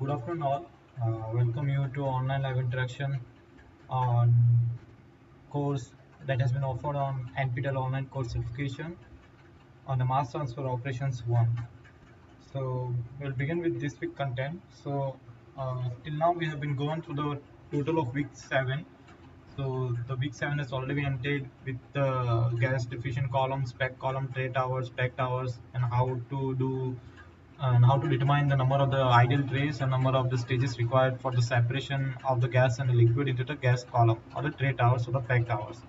Good afternoon, all. Welcome you to online live interaction on course that has been offered on NPTEL online course certification on the mass transfer operations 1. So we'll begin with this week content. Till now we have been going through the total of week 7. So the week 7 has already been ended with the gas diffusion column, spec column, tray towers, spec towers, and how to determine the number of the ideal trays and number of the stages required for the separation of the gas and the liquid into the gas column or the tray towers or the peg towers.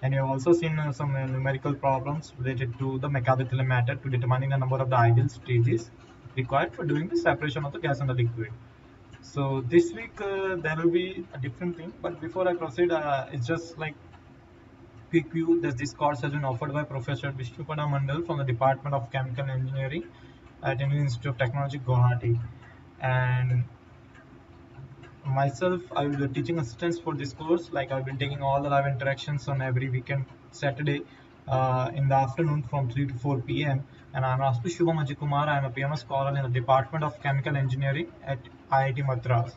And you have also seen some numerical problems related to the mechanical matter to determining the number of the ideal stages required for doing the separation of the gas and the liquid. So this week there will be a different thing, but before I proceed, it's just like quick view that this course has been offered by Professor Vishnupada Mandal from the Department of Chemical Engineering at Indian Institute of Technology, Guwahati. And myself, I will be teaching assistants for this course. Like I've been taking all the live interactions on every weekend Saturday in the afternoon from 3 to 4 p.m. And I'm Raspu Shubham Ajikumar. I'm a PMS scholar in the Department of Chemical Engineering at IIT Madras.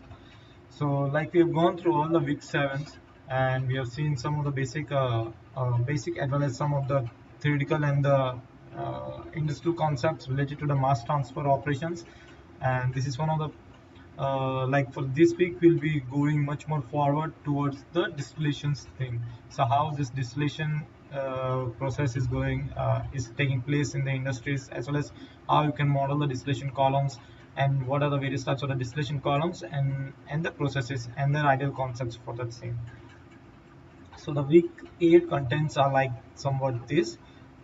So, like we have gone through all the week 7s, and we have seen some of the basic as well as some of the theoretical and the industrial concepts related to the mass transfer operations. And this is one of the like for this week we'll be going much more forward towards the distillations thing. So how this distillation process is taking place in the industries, as well as how you can model the distillation columns and what are the various types of the distillation columns and the processes and their ideal concepts for that same. So the week 8 contents are like somewhat this.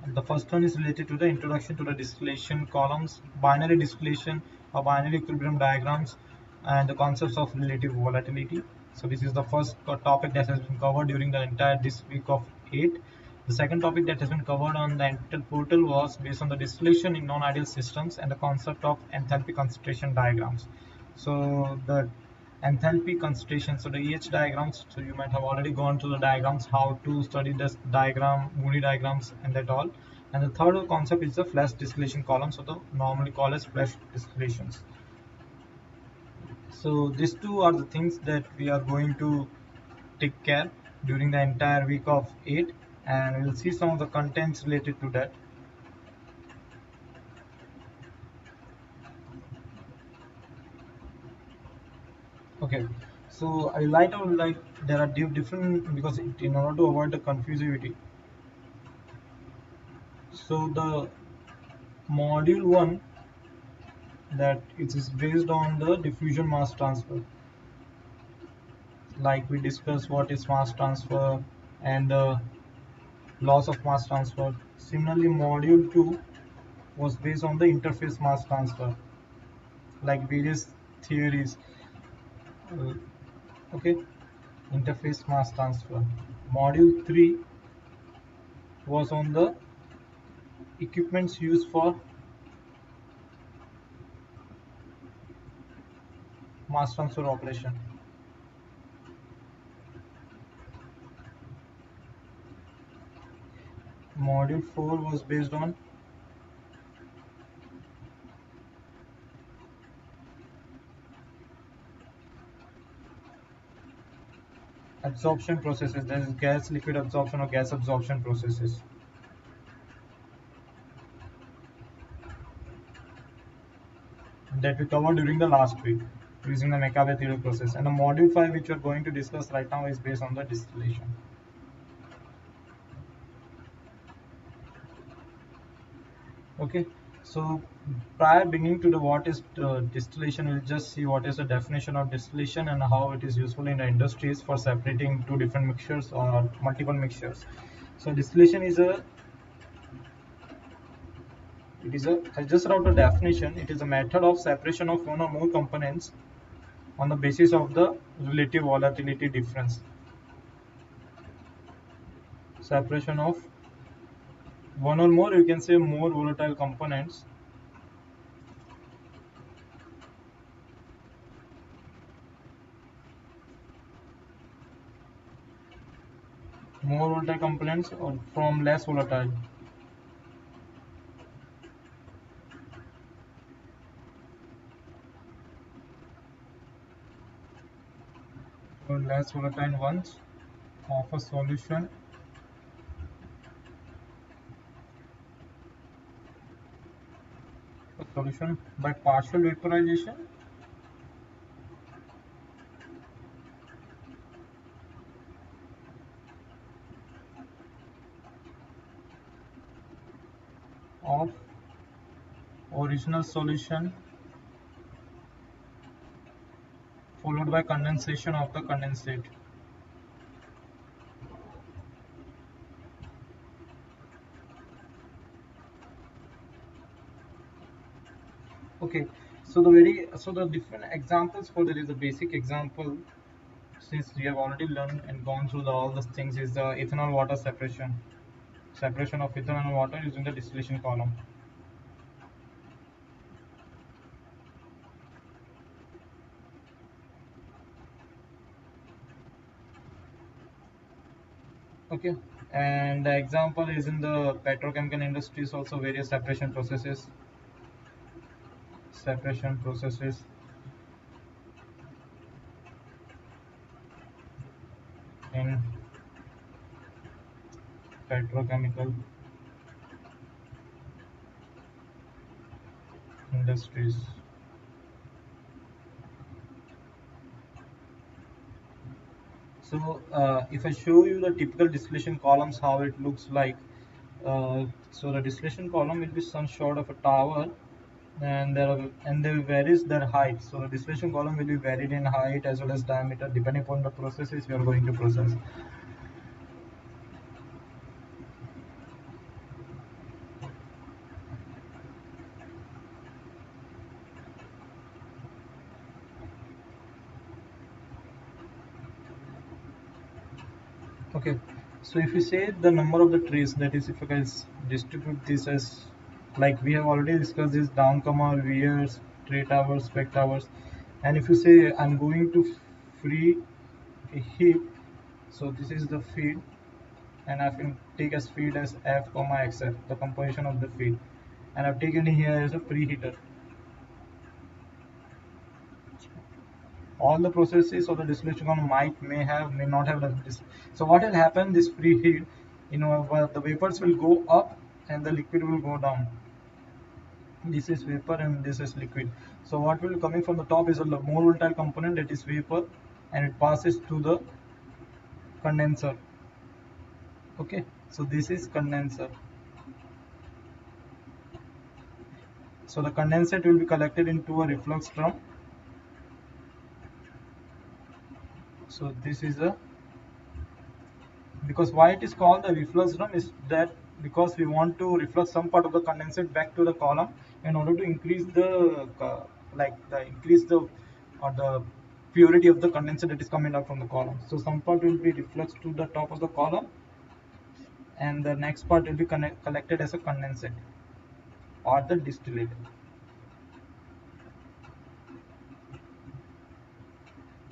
The first one is related to the introduction to the distillation columns, binary distillation or binary equilibrium diagrams, and the concepts of relative volatility. So this is the first topic that has been covered during the entire this week of 8. The second topic that has been covered on the NPTEL portal was based on the distillation in non-ideal systems and the concept of enthalpy concentration diagrams. So the enthalpy concentration, so the EH diagrams, so you might have already gone through the diagrams, how to study this diagram, Moody diagrams, and that all. And the third concept is the flash distillation column, so the normally called as flash distillations. So these two are the things that we are going to take care during the entire week of 8, and we'll see some of the contents related to that. Okay, so I light out like there are different, because in order to avoid the confusivity. So the module 1, that it is based on the diffusion mass transfer. Like we discussed what is mass transfer and the loss of mass transfer. Similarly, module 2 was based on the interface mass transfer, like various theories. Okay, interface mass transfer. Module 3 was on the equipments used for mass transfer operation. Module 4 was based on absorption processes, that is gas liquid absorption or gas absorption processes. That we covered during the last week using the Makabe theory process. And the module 5 which we are going to discuss right now is based on the distillation. Okay, so prior beginning to the what is distillation, we'll just see what is the definition of distillation and how it is useful in the industries for separating two different mixtures or multiple mixtures. So distillation is I just wrote a definition. It is a method of separation of one or more components on the basis of the relative volatility difference. Separation of one or more, you can say more volatile components or from less volatile. for less volatile ones of a solution by partial vaporization of original solution followed by condensation of the condensate. Okay, so the different examples for there is a basic example since we have already learned and gone through all the things is the ethanol water separation of ethanol and water using the distillation column. Okay, and the example is in the petrochemical industries also various separation processes in petrochemical industries. So if I show you the typical distillation columns, how it looks like. So the distillation column will be some sort of a tower, and they varies their height. So the distillation column will be varied in height as well as diameter depending upon the processes you are going to process. Okay, so if you say the number of the trees, that is, if you guys distribute this as like we have already discussed this down comma, viers, tray towers, spec towers, and if you say I'm going to free a heat, so this is the feed, and I can take as feed as F comma XF, the composition of the feed, and I've taken here as a preheater. All the processes of the distillation column may not have this. So what will happen? This preheat, the vapors will go up and the liquid will go down. This is vapor and this is liquid. So what will coming from the top is a more volatile component, that is vapor, and it passes to the condenser. Okay, so this is condenser. So the condensate will be collected into a reflux drum. So this is a, because why it is called the reflux drum is that because we want to reflux some part of the condensate back to the column in order to increase the purity of the condensate that is coming out from the column. So some part will be refluxed to the top of the column, and the next part will be collected as a condensate or the distillate.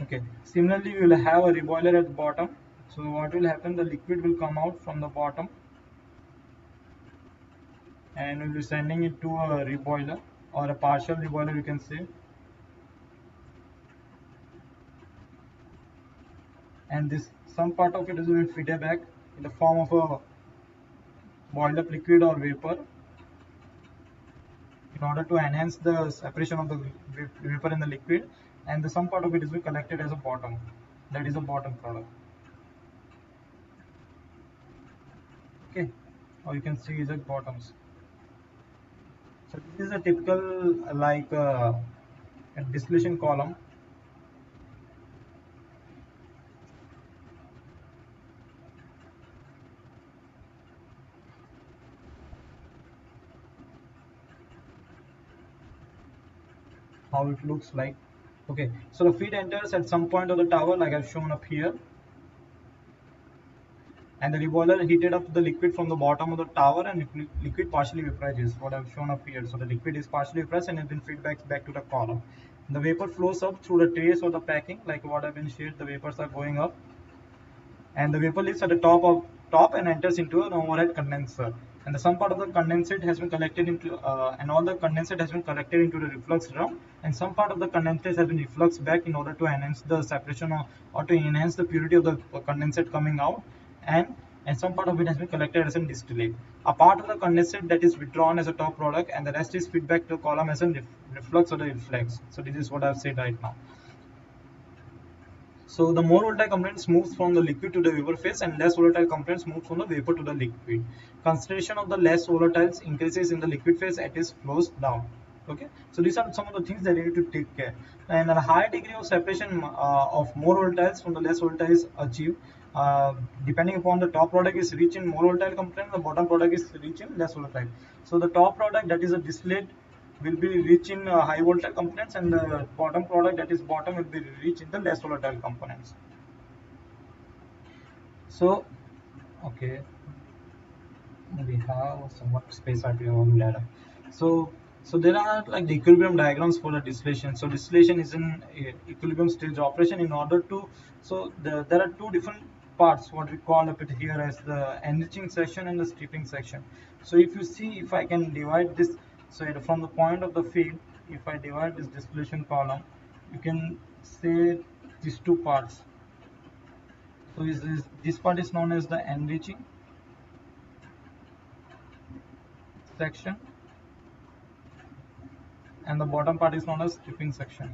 Okay. Similarly, we will have a reboiler at the bottom. So what will happen? The liquid will come out from the bottom, and we'll be sending it to a reboiler or a partial reboiler, you can say. And this some part of it is will be fed back in the form of a boiled up liquid or vapor in order to enhance the separation of the vapor and the liquid, and some part of it is be collected as a bottom, that is a bottom product. Okay, or you can see is at bottoms. So this is a typical a distillation column. How it looks like. Okay, so the feed enters at some point of the tower like I've shown up here, and the reboiler heated up the liquid from the bottom of the tower, and liquid partially vaporizes, what I've shown up here. So the liquid is partially vaporized and it then feed back to the column. The vapor flows up through the trays or the packing, like what I've been shared. The vapors are going up, and the vapor leaves at the top and enters into an overhead condenser. and the some part of the condensate has been collected into and all the condensate has been collected into the reflux drum, and some part of the condensate has been refluxed back in order to enhance the separation, or to enhance the purity of the condensate coming out, and some part of it has been collected as a distillate. A part of the condensate that is withdrawn as a top product, and the rest is fed back to the column as a reflux or the reflex. So this is what I've said right now. So the more volatile components moves from the liquid to the vapor phase, and less volatile components move from the vapor to the liquid. Concentration of the less volatiles increases in the liquid phase as it flows down. Okay, so these are some of the things that you need to take care. And a higher degree of separation of more volatiles from the less volatiles achieved, depending upon the top product is rich in more volatile components, the bottom product is rich in less volatile. So the top product, that is a distillate, will be rich in high volatile components, and the bottom product, that is bottom, will be rich in the less volatile components. So okay, we have somewhat space at your ladder. So there are like the equilibrium diagrams for the distillation. So distillation is an equilibrium stage operation. In order to, there are two different parts, what we call up it here as the enriching section and the stripping section. So if you see, if I can divide this, so from the point of the feed, if I divide this distillation column, you can say these two parts. So this part is known as the enriching section, and the bottom part is known as stripping section.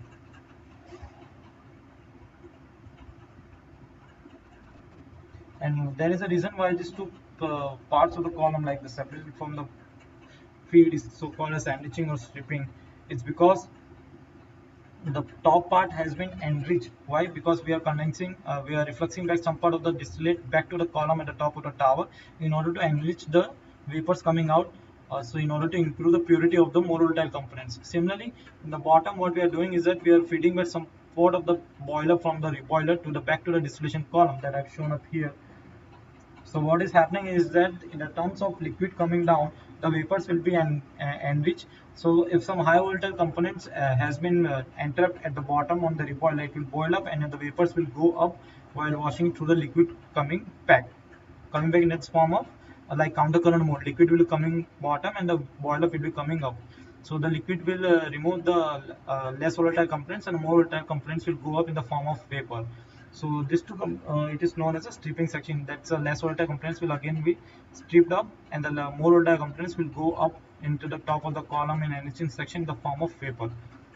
And there is a reason why these two parts of the column, like the separated from the feed, is so called as enriching or stripping. It's because the top part has been enriched. Why? Because we are condensing, we are refluxing back some part of the distillate back to the column at the top of the tower in order to enrich the vapors coming out. So in order to improve the purity of the more volatile components. Similarly, in the bottom, what we are doing is that we are feeding back some part of the boiler from the reboiler to the back to the distillation column that I've shown up here. So what is happening is that in the terms of liquid coming down, the vapors will be enriched. So if some high volatile components has been entrapped at the bottom on the reboiler, it will boil up, and the vapors will go up while washing through the liquid coming back in its form of like countercurrent mode. Liquid will be coming bottom, and the boiler will be coming up. So the liquid will remove the less volatile components, and more volatile components will go up in the form of vapor. So this it is known as a stripping section. That's the less volatile components will again be stripped up, and the more volatile components will go up into the top of the column in enriching section in the form of vapor.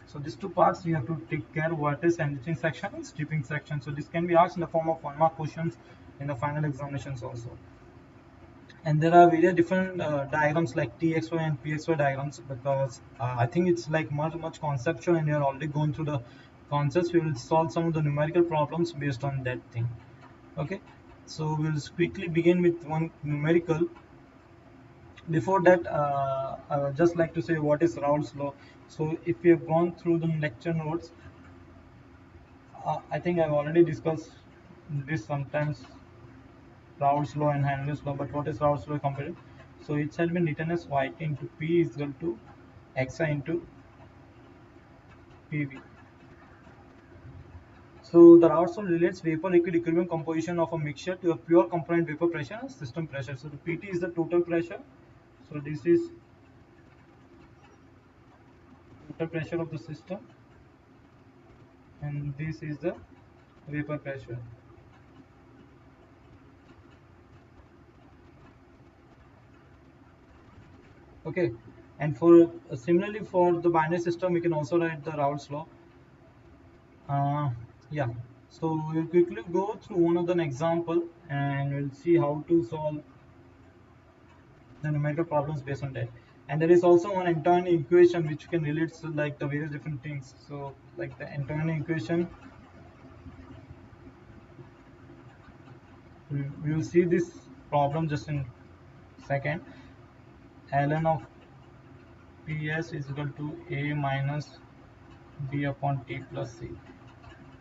So these two parts you have to take care. What is enriching section and stripping section? So this can be asked in the form of 1 mark questions in the final examinations also. And there are various different diagrams like TXY and PXY diagrams, because I think it's like much conceptual, and you're already going through the concepts. We will solve some of the numerical problems based on that thing. Okay, so we'll quickly begin with one numerical. Before that, I would just like to say what is Raoult's law. So if you have gone through the lecture notes, I think I've already discussed this sometimes, Raoult's law and Henry's law. But what is Raoult's law compared? So it has been written as yt into P is equal to xi into PV. So the Raoult's law relates vapor liquid equilibrium composition of a mixture to a pure component vapor pressure and system pressure. So the PT is the total pressure. So this is total pressure of the system, and this is the vapor pressure. Okay, and for similarly for the binary system, we can also write the Raoult's law. Yeah, so we'll quickly go through one of the example, and we'll see how to solve the numerical problems based on that. And there is also one internal equation which can relate to like the various different things. So like the internal equation, we will see this problem just in second. Ln of Ps is equal to A minus B upon T plus C.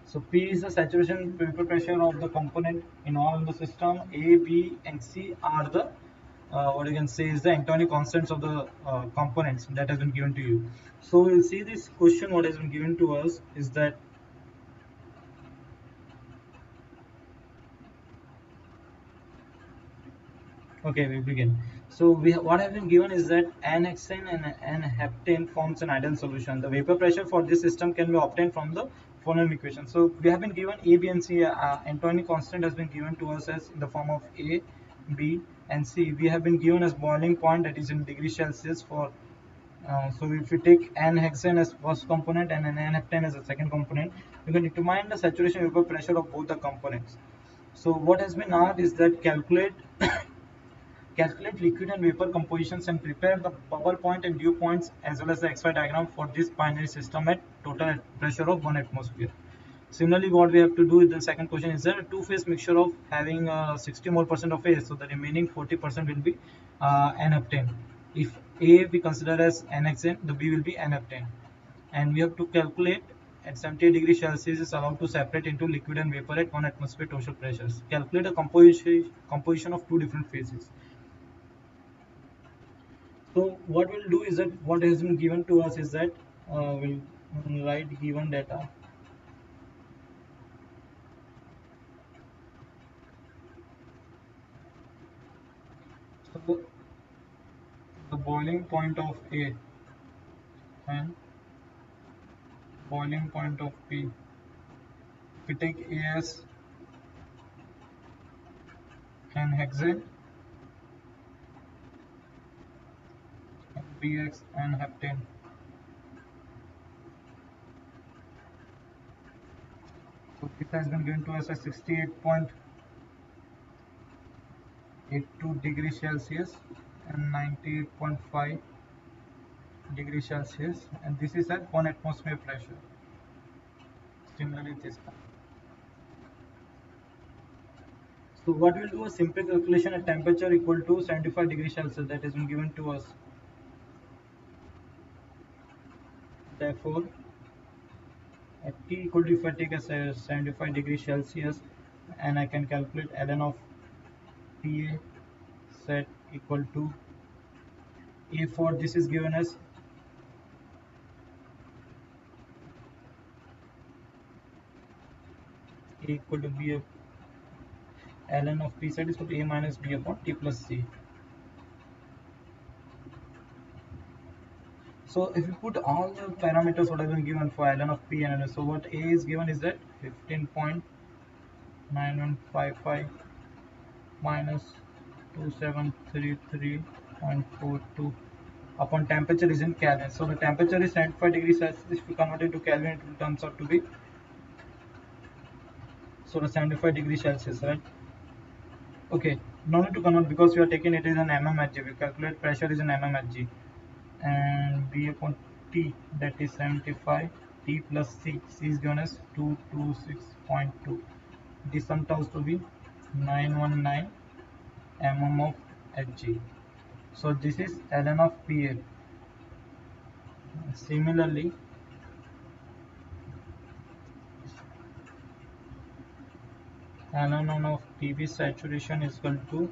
So P is the saturation vapor pressure of the component in all in the system. A, B, and C are the what you can say is the internal constants of the components that has been given to you. So we'll see this question. What has been given to us is that Okay, we begin. So what have been given is that n-hexane and n-heptane forms an ideal solution. The vapor pressure for this system can be obtained from the following equation. So we have been given A, B, and C. Antoine constant has been given to us as in the form of A, B, and C. We have been given as boiling point, that is in degrees Celsius for. So if we take n-hexane as first component and n-heptane as the second component, we can determine the saturation vapor pressure of both the components. So what has been asked is that calculate liquid and vapor compositions and prepare the bubble point and dew points as well as the XY diagram for this binary system at total pressure of 1 atmosphere. Similarly, what we have to do in the second question is that a two-phase mixture of having 60 more percent of A, so the remaining 40% will be n-heptane. If A we consider as n-hexane, the B will be n-heptane. And we have to calculate at 78 degrees Celsius is allowed to separate into liquid and vapor at 1 atmosphere total pressures. Calculate a composition of two different phases. So what we'll do is that what has been given to us is that we'll write given data. So the boiling point of A and boiling point of B. If we take A as an hexane and B as an heptane. So this has been given to us as 68.82 degrees Celsius and 98.5 degrees Celsius, and this is at 1 atmosphere pressure. Similarly this time. So what we'll do a simple calculation at temperature equal to 75 degrees Celsius, that has been given to us. Therefore, at T equal to, if I take a 75 degrees Celsius and I can calculate ln of PA set equal to A for this is given as A equal to B ln of P set is equal to A minus B upon T plus C. So if you put all the parameters what have been given for ln of P and ln, so what A is given is that 15.9155 minus 2733.42 upon temperature is in Kelvin. So the temperature is 75 degrees Celsius. If you convert it to Kelvin, it will turns out to be so the 75 degrees Celsius, right? Okay, no need to convert because we are taking it is an mmHg. We calculate pressure is an mmHg, and B upon T, that is 75. T plus C. C is given as 226.2. This sum out to be 919 mm of Hg. So this is ln of PA. Similarly, ln of PB saturation is equal to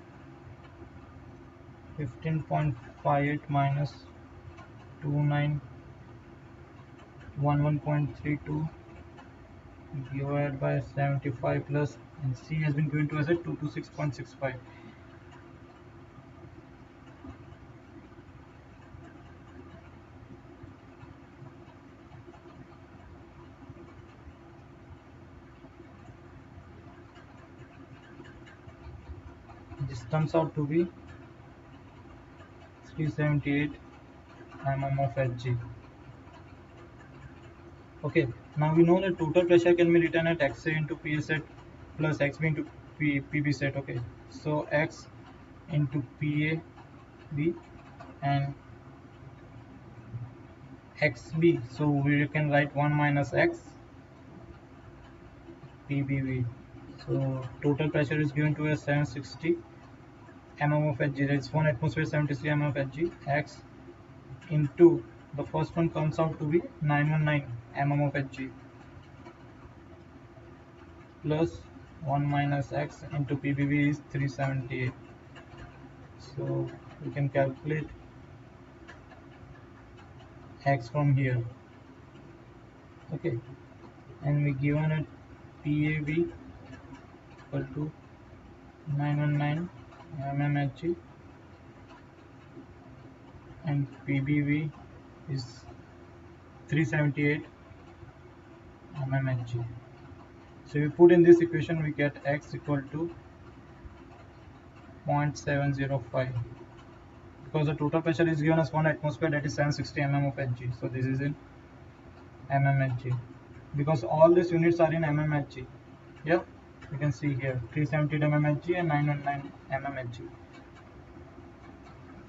15.58 minus 2911.32 divided by 75 plus, and C has been given to us at 226.65. This comes out to be 378 mm of Hg. Okay, now we know that total pressure can be written at XA into PA set plus XB into PB set. Okay, so X into PAB and XB. So we can write 1 minus X PBV. So total pressure is given to us 760 mm of Hg. That's 1 atmosphere 73 mm of Hg. X into the first one comes out to be 919 mm of Hg plus 1 minus X into PBV is 378. So we can calculate X from here. Okay, and we given it PAV equal to 919 mmHg, and PBV is 378 mmHg. So we put in this equation, we get x equal to 0.705, because the total pressure is given as 1 atmosphere, that is 760 mm of Hg. So this is in mmHg, because all these units are in mmHg. Yeah, you can see here 370 mmHg and 919 mmHg.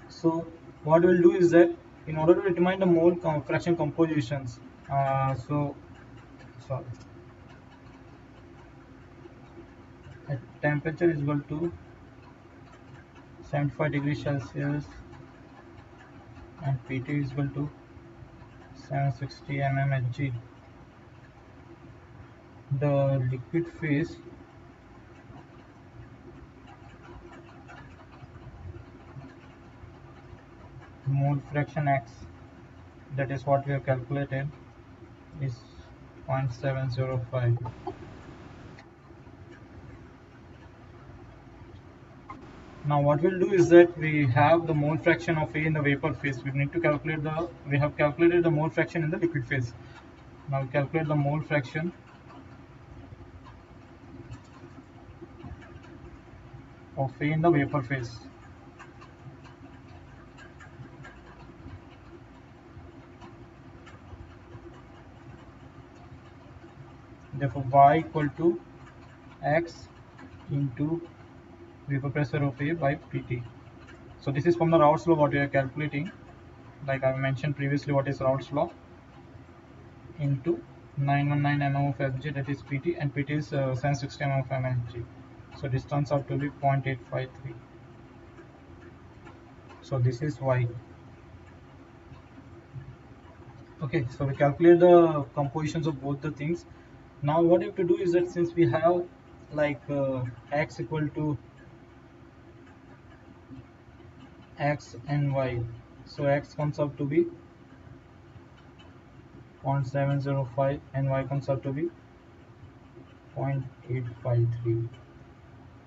So what we'll do is that in order to determine the mole fraction compositions, sorry, at temperature is equal to 75 degrees Celsius and PT is equal to 760 mmHg, the liquid phase mole fraction x, that is what we have calculated, is 0.705. Now what we'll do is that we have the mole fraction of A in the vapor phase. We need to calculate we have calculated the mole fraction in the liquid phase. Now we calculate the mole fraction of A in the vapor phase. Therefore Y equal to X into vapor pressure of A by PT. So this is from the Raoult's law what we are calculating. Like I mentioned previously, what is Raoult's law, into 919 mm of Fg, that is PT, and PT is 760 mm of Mhg. So this turns out to be 0.853. So this is Y. Okay, so we calculate the compositions of both the things. Now what you have to do is that since we have like x equal to x and y, so x comes out to be 0.705 and y comes out to be 0.853.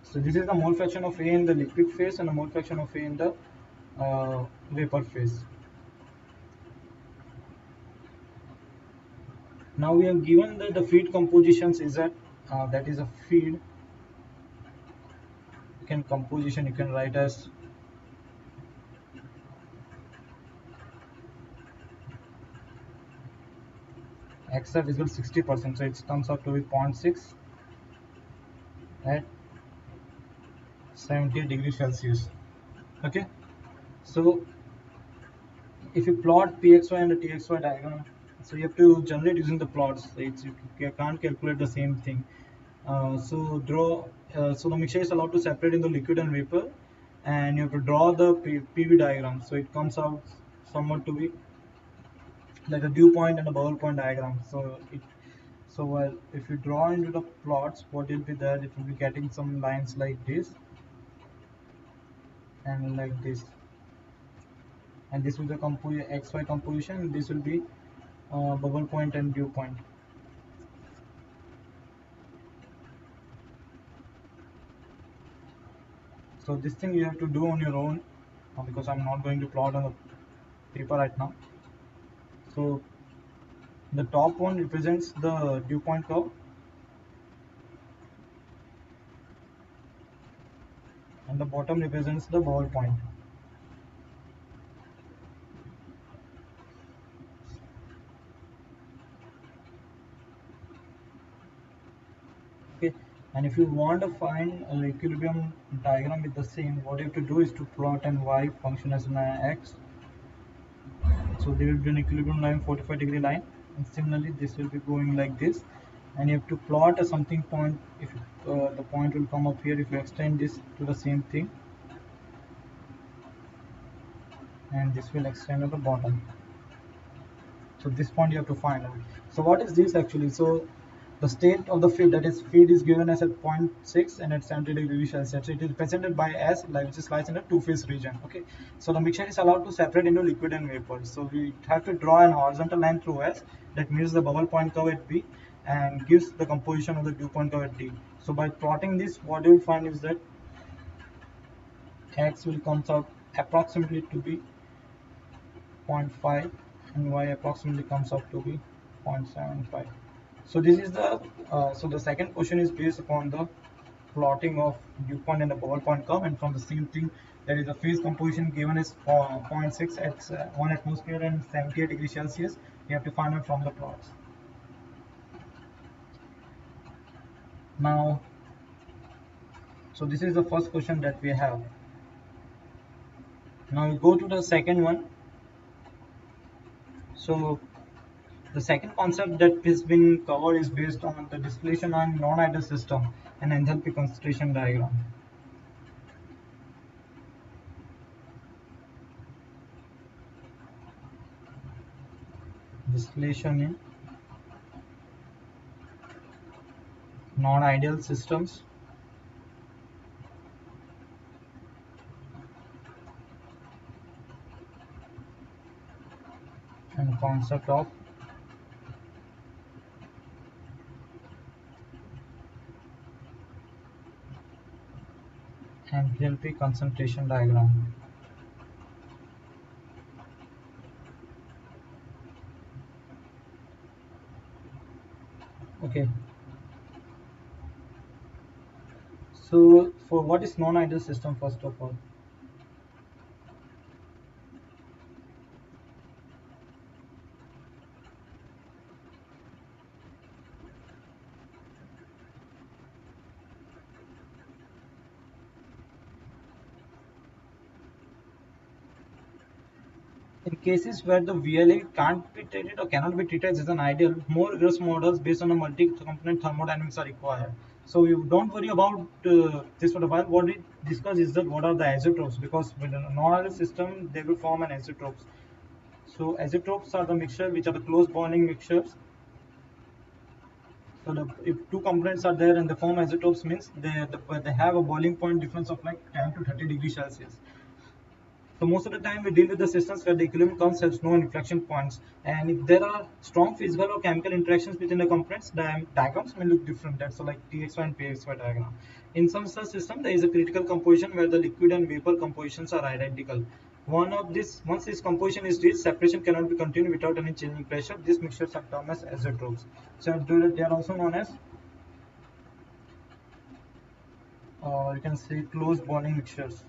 So this is the mole fraction of A in the liquid phase and the mole fraction of A in the vapor phase. Now we have given the feed compositions is that that is a feed. Composition you can write as XF is equal to 60%, so it comes out to be 0.6 at 70 degrees Celsius. Okay, so if you plot PXY and the TXY diagram, so you have to generate using the plots. You can't calculate the same thing. So the mixture is allowed to separate into liquid and vapor, and you have to draw the PV diagram. So it comes out somewhat to be like a dew point and a bubble point diagram. So if you draw into the plots, what will be there? It will be getting some lines like this and like this, and this will be XY composition, and this will be bubble point and dew point. So this thing you have to do on your own, because I'm not going to plot on the paper right now. So the top one represents the dew point curve, and the bottom represents the bubble point. Okay, and if you want to find an equilibrium diagram with the same, what you have to do is to plot an y function as an x. So there will be an equilibrium line, 45 degree line, and similarly this will be going like this, and you have to plot a something point. If the point will come up here, if you extend this to the same thing, and this will extend at the bottom. So this point you have to find out. So what is this actually? So the state of the feed, that is feed, is given as at 0.6 and at 70 degrees Celsius. It is represented by S, which is lies in a two-phase region. Okay, so the mixture is allowed to separate into liquid and vapor. So we have to draw an horizontal line through S that means the bubble point curve at B and gives the composition of the dew point curve at D. So by plotting this, what you will find is that x will comes out approximately to be 0.5 and y approximately comes out to be 0.75. So this is the so the second question is based upon the plotting of dew point and the ballpoint curve, and from the same thing there is a phase composition given as zero point 0.6 at 1 atmosphere and 78 degrees Celsius. You have to find out from the plots. Now, so this is the first question that we have. Now we go to the second one. So the second concept that has been covered is based on the distillation and non-ideal system and enthalpy concentration diagram. Distillation in non-ideal systems and concept of enthalpy concentration diagram. Okay. So for what is non-ideal system first of all? In cases where the VLA can't be treated or cannot be treated as an ideal, more rigorous models based on a multi-component thermodynamics are required. So you don't worry about this for a while. What we discuss is that what are the isotopes, because with a non-ideal system they will form an isotopes. So isotopes are the mixture which are the close bonding mixtures. So if two components are there and they form isotopes, means they have a boiling point difference of like 10 to 30 degrees Celsius. So most of the time we deal with the systems where the equilibrium comes has no inflection points, and if there are strong physical or chemical interactions between the components, the diagrams may look different. That's like TXY and PXY diagram. In some such system, there is a critical composition where the liquid and vapor compositions are identical. Once this composition is reached, separation cannot be continued without any changing pressure. These mixtures are termed as isotopes. So they are also known as, you can say, close bonding mixtures.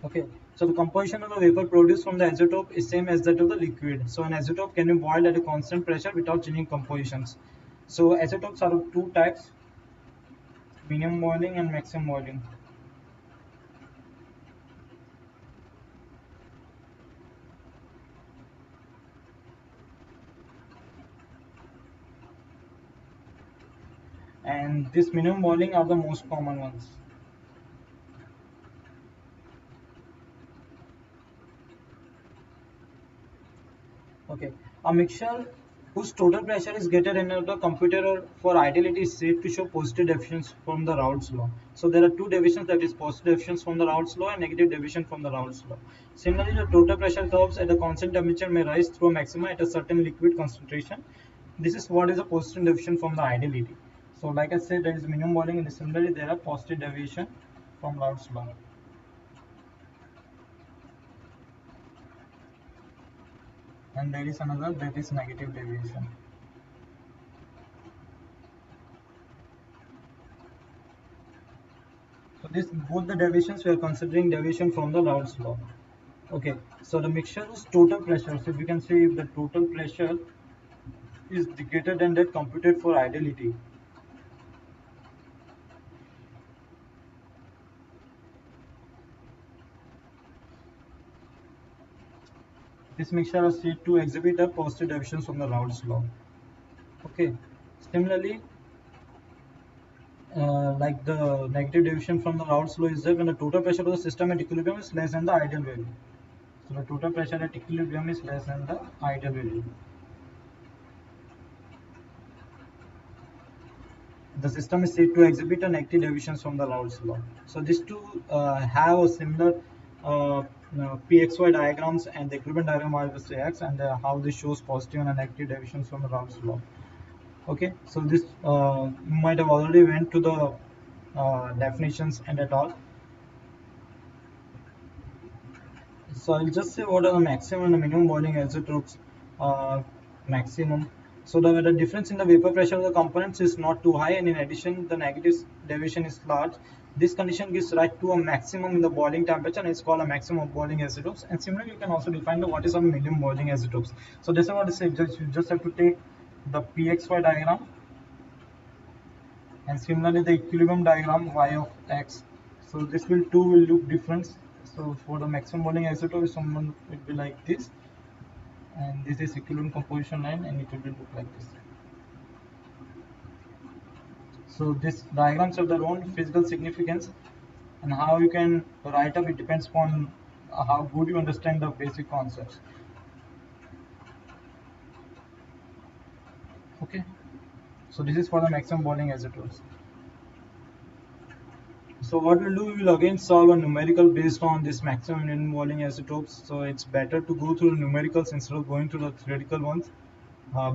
Okay, so the composition of the vapor produced from the isotope is same as that of the liquid. So an isotope can be boiled at a constant pressure without changing compositions. So isotopes are of two types: minimum boiling and maximum boiling. And this minimum boiling are the most common ones. Okay, a mixture whose total pressure is greater than the computer for ideality is said to show positive deviations from the Raoult's law. So there are two deviations, that is positive deviations from the Raoult's law and negative deviation from the Raoult's law. Similarly, the total pressure curves at a constant temperature may rise through a maxima at a certain liquid concentration. This is what is a positive deviation from the ideality. So like I said, there is minimum boiling, and similarly there are positive deviation from Raoult's law. And there is another, that is negative deviation. So this both the deviations we are considering deviation from the Raoult's law. Okay, so the mixture's total pressure. So we can say if the total pressure is greater than that computed for ideality. This mixture is said to exhibit a positive deviation from the Raoult's law. Okay, similarly, like the negative deviation from the Raoult's law is that when the total pressure of the system at equilibrium is less than the ideal value. So the total pressure at equilibrium is less than the ideal value. The system is said to exhibit a negative deviations from the Raoult's law. So these two have a similar PXY diagrams and the equilibrium diagram of the X, and how this shows positive and negative deviations from the Raoult's law. Okay, so this you might have already went to the definitions and at all. So I'll just say what are the maximum and the minimum boiling isotopes. Maximum. So the difference in the vapor pressure of the components is not too high, and in addition, the negative deviation is large. This condition gives rise to a maximum in the boiling temperature, and it's called a maximum boiling isotopes. And similarly, you can also define the what is a minimum boiling isotopes. So this is what I say. You just have to take the PXY diagram, and similarly the equilibrium diagram y of x. So this will look different. So for the maximum boiling isotope, someone will be like this, and this is equilibrium composition line, and it will look like this. So this diagrams have their own physical significance, and how you can write up, it depends upon how good you understand the basic concepts. Okay, so this is for the maximum boiling isotopes. So what we'll do, we will again solve a numerical based on this maximum and minimum boiling isotopes. So it's better to go through the numericals instead of going through the theoretical ones,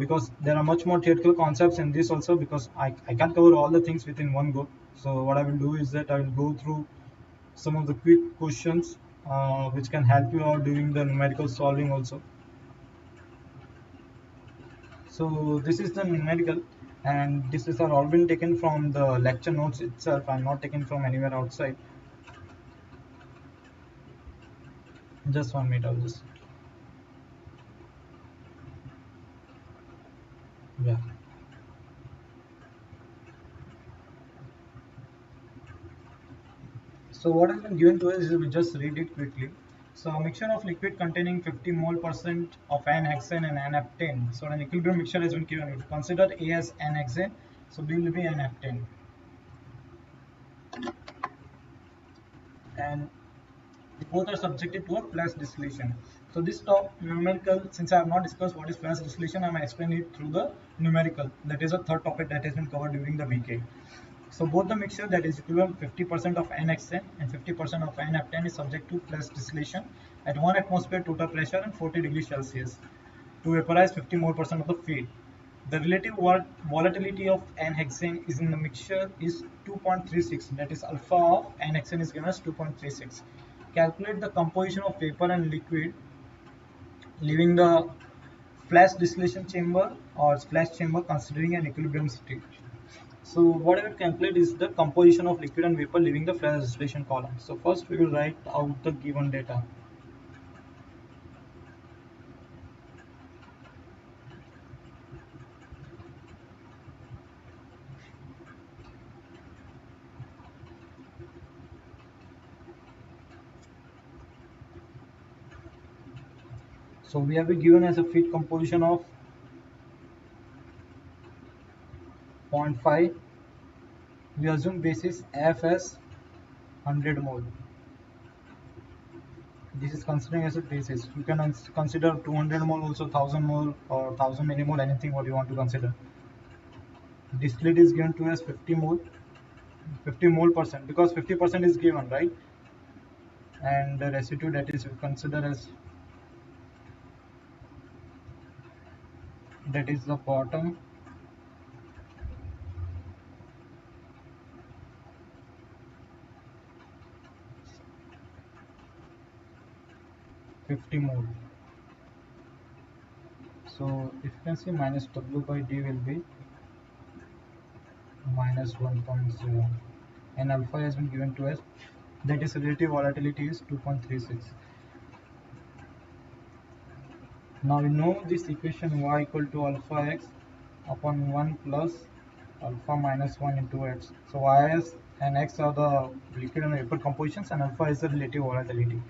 because there are much more theoretical concepts in this also, because I can't cover all the things within one go. So what I will do is that I will go through some of the quick questions which can help you out during the numerical solving also. So this is the numerical, and this is all been taken from the lecture notes itself. I'm not taken from anywhere outside. Just 1 minute, I'll just, yeah. So what has been given to us is, we just read it quickly. So a mixture of liquid containing 50 mole percent of n-hexane and n-heptane. So an equilibrium mixture has been given. We consider A as n-hexane, so B will be n-heptane. And both are subjected to a flash distillation. So this top numerical, since I have not discussed what is flash distillation, I am explaining it through the numerical. That is a third topic that has been covered during the VK. So both the mixture, that is equivalent 50% of n-hexane and 50% of n-heptane, is subject to flash distillation at 1 atmosphere total pressure and 40 degrees Celsius to vaporize 50 more percent of the feed. The relative volatility of n-hexane is in the mixture is 2.36, that is alpha of n-hexane is given as 2.36. Calculate the composition of vapor and liquid leaving the flash distillation chamber or flash chamber considering an equilibrium state. So what I will calculate is the composition of liquid and vapor leaving the flash distillation column. So first we will write out the given data. So we have been given as a feed composition of 0.5. We assume basis F as 100 mole. This is considering as a basis. You can consider 200 mole also, 1000 mole or 1000 millimole, anything what you want to consider. Distillate is given to as 50 mole, 50 mole percent, because 50% is given, right? And the residue, that is, we consider as, that is the bottom. $50 mole. So if you can see, minus W by D will be minus 1.0, and alpha has been given to us, that is relative volatility is 2.36. Now we know this equation y equal to alpha x upon 1 plus alpha minus 1 into x. So y is and x are the liquid and vapor compositions, and alpha is the relative volatility.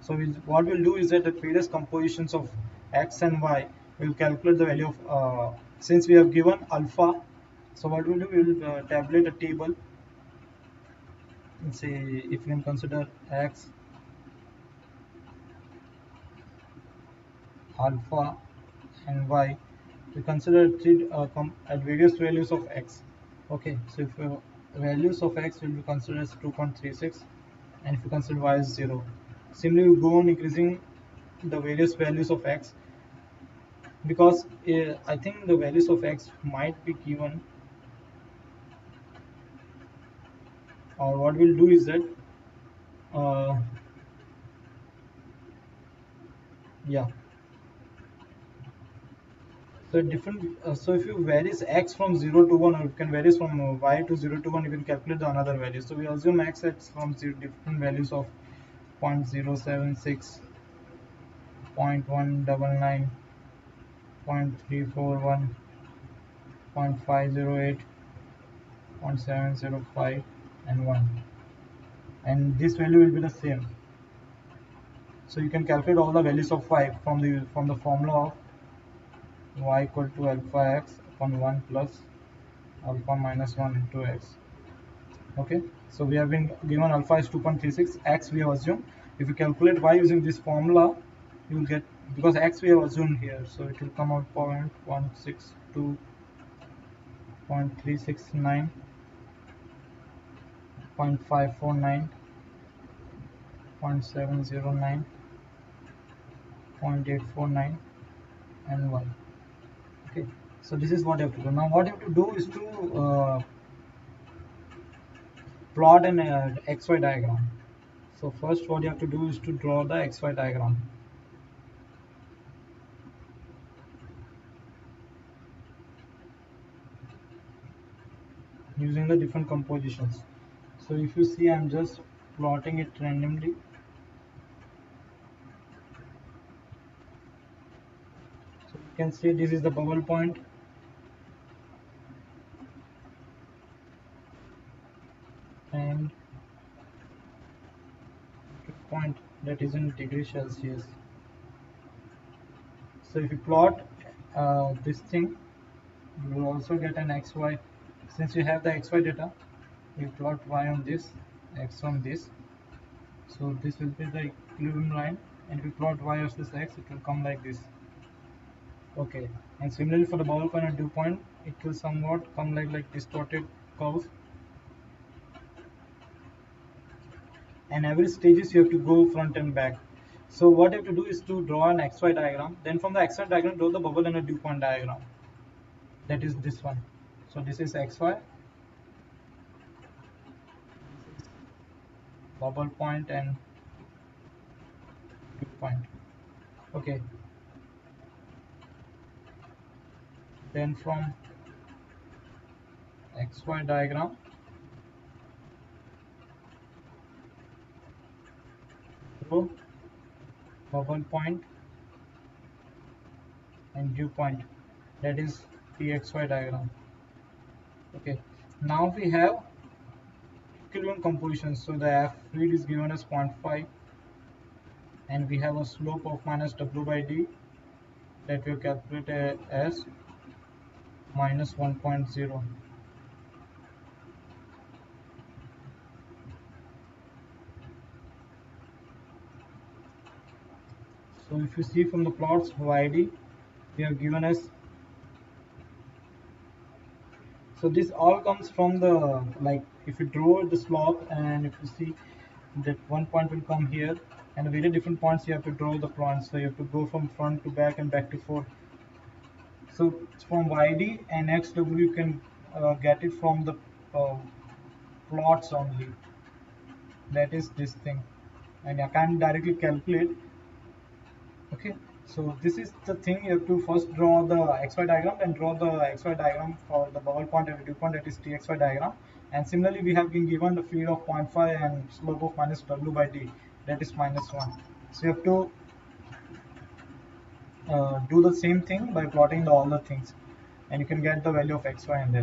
So what we'll do is that the previous compositions of x and y, we'll calculate the value of, since we have given alpha, so what we'll do, we'll tabulate a table and say if you can consider x, alpha and y, we consider three at various values of x. Okay, so if values of x will be considered as 2.36, and if you consider y as 0, Similarly, we go on increasing the various values of x, because I think the values of x might be given, or what we'll do is that uh, yeah, so different so if you varies x from 0 to 1, or you can varies from y to 0 to 1, you can calculate the another value. So we assume x at from different values of 0.076, 0.199, 0.341, 0.508, 0.705, and 1, and this value will be the same. So you can calculate all the values of 5 from the formula of y equal to alpha x upon 1 plus alpha minus 1 into x. Okay, so we have been given alpha is 2.36, x we have assumed. If you calculate y using this formula, you will get, because x we have assumed here, so it will come out 0.162, 0.369, 0.549, 0.709, 0.849, and 1. Okay, so this is what you have to do. Now what you have to do is to plot an xy diagram. So first what you have to do is to draw the xy diagram using the different compositions. So if you see, I'm just plotting it randomly. So you can see this is the bubble point, and point that is in degree Celsius. So if you plot this thing, you will also get an xy. Since you have the xy data, you plot y on this, x on this. So this will be the equilibrium line, and if you plot y versus x, it will come like this. Okay, and similarly for the bubble point and dew point, it will somewhat come like distorted curves. And every stages you have to go front and back. So what you have to do is to draw an xy diagram. Then from the xy diagram, draw the bubble and a dew point diagram. That is this one. So this is xy, bubble point, and dew point. Okay. Then from xy diagram, draw bubble point and dew point. That is the xy diagram. Okay. Now we have equilibrium composition. So the f fluid is given as 0.5, and we have a slope of minus w by d that we calculate as minus 1.0. So if you see from the plots YD, we have given us, so this all comes from the, like if you draw the slope, and if you see that one point will come here, and very different points you have to draw the points. So you have to go from front to back and back to forth. So from YD and XW you can get it from the uh, plots only. That is this thing, and I can't directly calculate. Okay, so this is the thing. You have to first draw the xy diagram, then draw the xy diagram for the bubble point and the dew point, that is txy diagram. And similarly, we have been given the field of 0.5 and slope of minus w by d, that is minus 1. So you have to do the same thing by plotting all the things, and you can get the value of xy and z.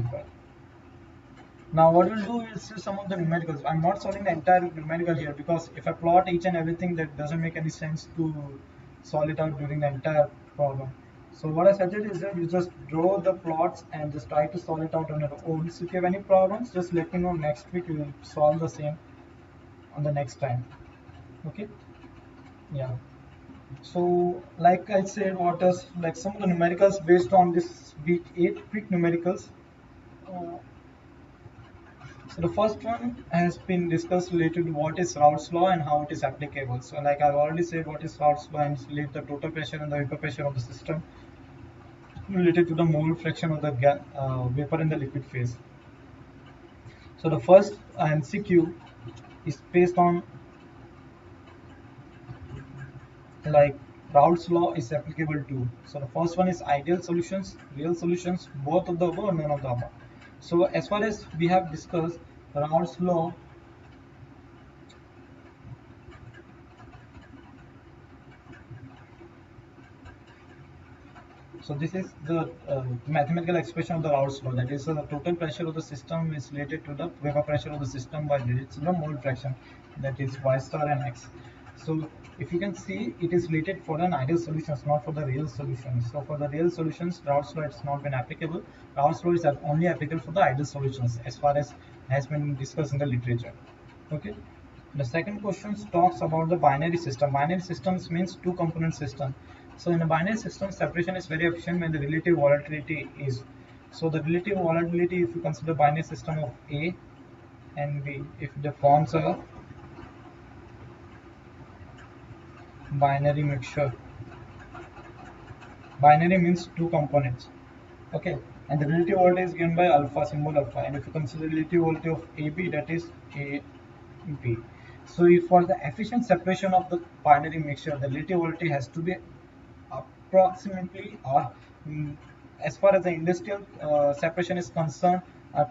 Now what we'll do is see some of the numericals. I'm not solving the entire numerical here, because if I plot each and everything, that doesn't make any sense to solve it out during the entire problem. So what I suggest is that you just draw the plots and just try to solve it out on your own. So if you have any problems, just let me know. Next week we will solve the same on the next time. Okay? Yeah. So like I said, what is like some of the numericals based on this week 8 quick numericals. Uh, So the first one has been discussed related to what is Raoult's law and how it is applicable. So like I've already said what is Raoult's law, and it's related to the total pressure and the vapor pressure of the system related to the mole fraction of the vapor in the liquid phase. So the first MCQ is based on like Raoult's law is applicable to. So the first one is ideal solutions, real solutions, both of the above or none of the above. So as far as we have discussed, Raoult's law. So this is the mathematical expression of the Raoult's law. That is, the total pressure of the system is related to the vapor pressure of the system by related to the mole fraction. That is y star and x. So if you can see, it is related for an ideal solutions, not for the real solutions. So for the real solutions, Raoult's law has not been applicable. Raoult's law is only applicable for the ideal solutions, as far as has been discussed in the literature. Okay. The second question talks about the binary system. Binary systems means two component system. So in a binary system, separation is very efficient when the relative volatility is. So the relative volatility, if you consider binary system of A and B, if the forms a binary mixture. Binary means two components. Okay, and the relative volatility is given by alpha, symbol alpha. And if you consider relative volatility of AB, that is AB. So if for the efficient separation of the binary mixture, the relative volatility has to be approximately or as far as the industrial separation is concerned,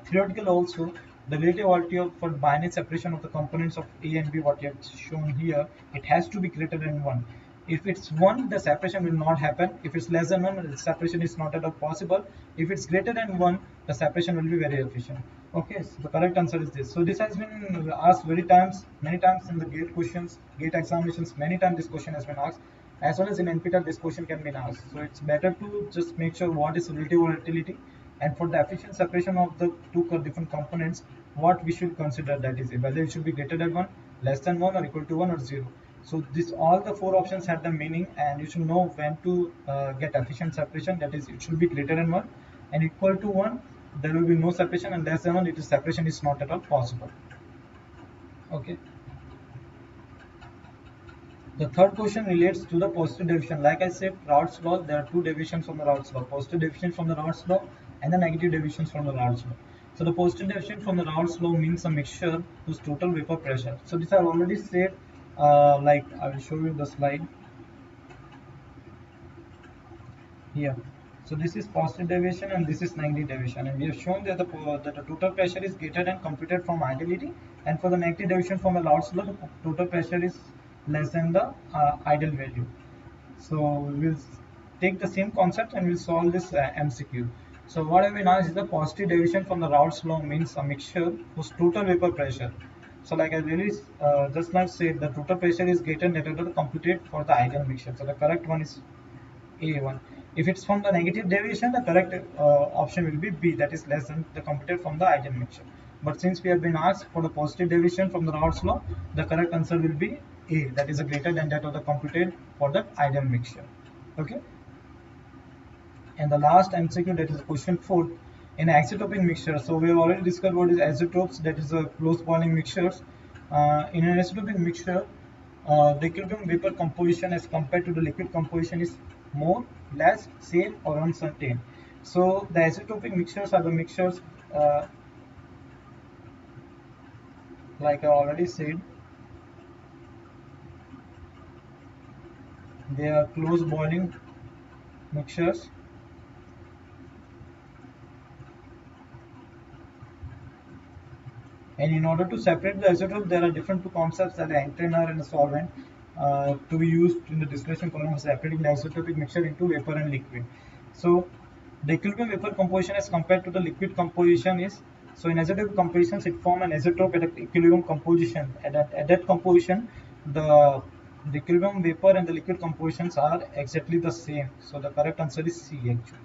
theoretical also, the relative volatility for binary separation of the components of A and B, what you have shown here, it has to be greater than 1. If it's 1, the separation will not happen. If it's less than 1, the separation is not at all possible. If it's greater than 1, the separation will be very efficient. Okay, so the correct answer is this. So this has been asked many times in the gate questions, gate examinations, many times this question has been asked. As well as in NPTEL, this question can be asked. So it's better to just make sure what is relative volatility, and for the efficient separation of the two different components, what we should consider, that is whether it should be greater than 1, less than 1, or equal to 1, or 0. So this all the four options have the meaning, and you should know when to get efficient separation. That is, it should be greater than 1, and equal to 1, there will be no separation, and less than 1, it is separation is not at all possible. Okay. The third question relates to the positive deviation. Like I said, Raoult's law, there are two deviations from the Raoult's law: positive deviation from the Raoult's law and the negative deviations from the Raoult's law. So the positive deviation from the Raoult's law means a mixture whose total vapor pressure. So this I already said, like I will show you the slide here. So this is positive deviation and this is negative deviation, and we have shown that the total pressure is greater than computed from ideality, and for the negative deviation from the Raoult's law, the total pressure is less than the ideal value. So we'll take the same concept and we'll solve this MCQ. So what I've been asked is the positive deviation from the Raoult's law means a mixture whose total vapor pressure. So like I really just now said, the total pressure is greater than the computed for the ideal mixture. So the correct one is A1. If it's from the negative deviation, the correct option will be B, that is less than the computed from the ideal mixture. But since we have been asked for the positive deviation from the Raoult's law, the correct answer will be A, that is a greater than that of the computed for the ideal mixture. Okay. And the last MCQ, that is question 4, in isotopic mixture. So we have already discussed what is isotopes, that is a close boiling mixtures. In an isotopic mixture, the equilibrium vapor composition as compared to the liquid composition is more, less, same, or uncertain. So the isotopic mixtures are the mixtures, like I already said, they are close boiling mixtures. And in order to separate the isotope, there are different two concepts, that are entrainer and a solvent, to be used in the distillation column for separating the isotopic mixture into vapor and liquid. So the equilibrium vapor composition as compared to the liquid composition is, so in isotopic compositions, it forms an isotope at equilibrium composition. At that composition, the equilibrium vapor and the liquid compositions are exactly the same. So the correct answer is C actually.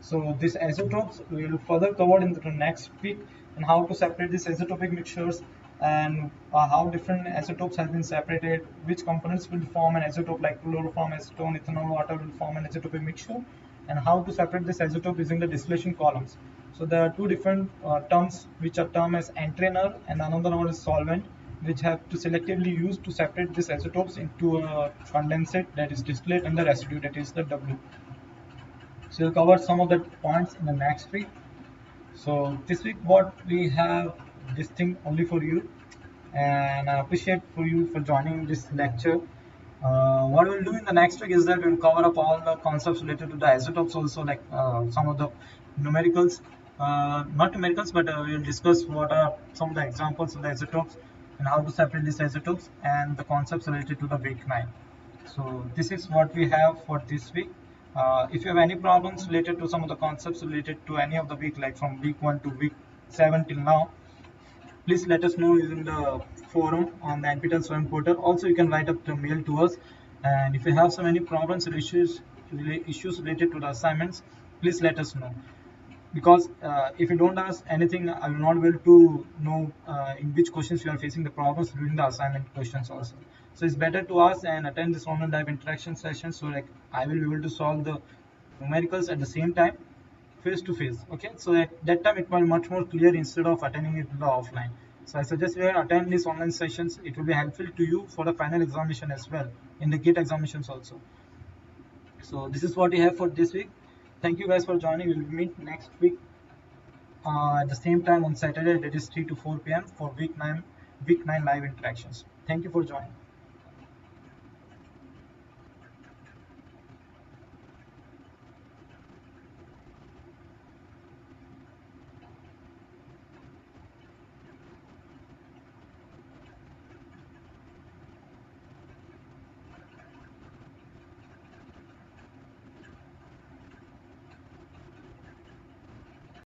So these isotopes we will further cover in the next week, and how to separate these isotopic mixtures, and how different isotopes have been separated, which components will form an isotope like chloroform, acetone, ethanol, water will form an isotopic mixture, and how to separate this isotope using the distillation columns. So there are two different terms which are termed as entrainer and another one is solvent, which have to selectively use to separate these isotopes into a condensate, that is distillate, and the residue, that is the W. So we'll cover some of the points in the next week. So this week what we have this thing only for you, and I appreciate for you for joining this lecture. What we'll do in the next week is that we'll cover up all the concepts related to the isotopes also, like some of the numericals, not numericals, but we'll discuss what are some of the examples of the isotopes and how to separate these isotopes and the concepts related to the week 9. So this is what we have for this week. If you have any problems related to some of the concepts related to any of the week, like from week 1 to week 7 till now, please let us know in the forum on the NPTEL Swim portal. Also, you can write up the mail to us. And if you have some any problems or issues related to the assignments, please let us know. Because if you don't ask anything, I will not be able to know in which questions you are facing the problems during the assignment questions also. So it's better to ask and attend this online live interaction session, so like I will be able to solve the numericals at the same time, face to face. Okay, so at that time it will be much more clear instead of attending it the offline. So I suggest you attend these online sessions. It will be helpful to you for the final examination as well, in the gate examinations also. So this is what we have for this week. Thank you guys for joining. We'll meet next week at the same time on Saturday, that is 3 to 4 p.m. for week 9 live interactions. Thank you for joining.